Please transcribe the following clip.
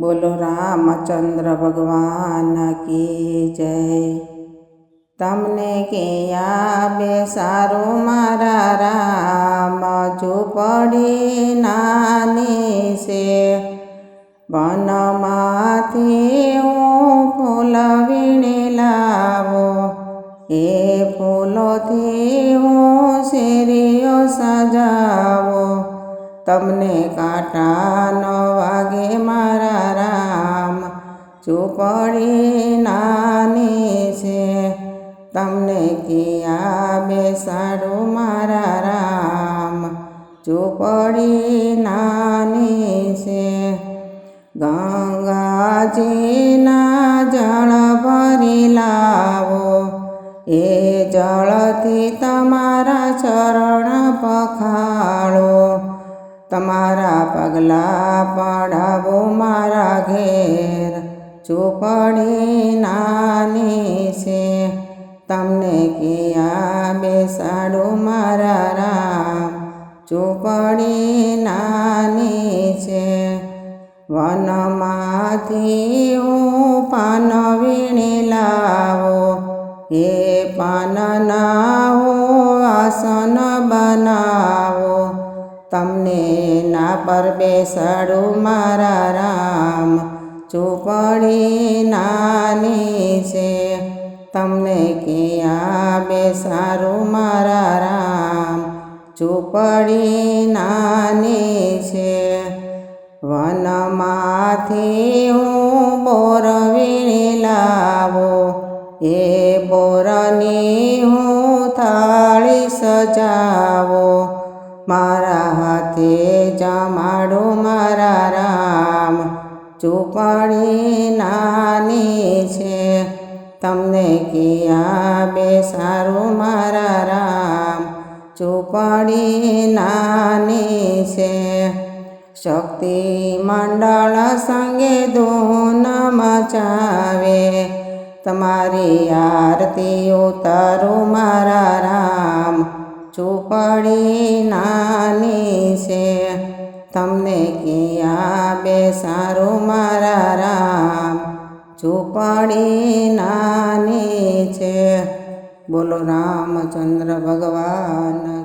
બોલો રામચંદ્ર ભગવાન કી જય। તમને કિયા બેસારું મારા રામ, ઝૂંપડી નાની છે। વનમાંથી હું ફૂલ વીણી લાવો, એ ફૂલોથી હું શેરીઓ સજાવો। તમને કાંટા ન વાગે મારા રામ, ઝૂંપડી નાની છે। તમને કિયા બેસાડું મારા રામ, ઝૂંપડી નાની છે। ગંગાજીના જળ ભરી લાવો, એ જળથી તમારા ચરણ પખાળો। તમારા પગલાં પડાવો મારા ઘેર, ઝૂંપડી નાની છે। તમને કિયા બેસાડું મારા રામ, ઝૂંપડી નાની છે। વનમાંથી હું પાન વીણી લાવો, એ પાનના હું આસન બનાવો। તમને ના પર બેસાડું મારા રામ, ઝૂંપડી નાની છે। તમને કિયા બેસાડું મારા રામ, ઝૂંપડી નાની છે। વનમાંથી હું બોર વીણી લાવો, એ બોરની હું થાળી સજાવો। મારા હાથે જમાડું મારા રામ, ઝૂંપડી નાની છે। તમને કિયા બેસાડું મારા રામ, ઝૂંપડી નાની છે। શક્તિ મંડળ સંગે ધૂન મચાવે, તમારી આરતી ઉતારું મારા રામ, ઝૂંપડી નાની છે। તમને કિયા બેસાડું મારા રામ, ઝૂંપડી નાની છે। બોલો રામચંદ્ર ભગવાન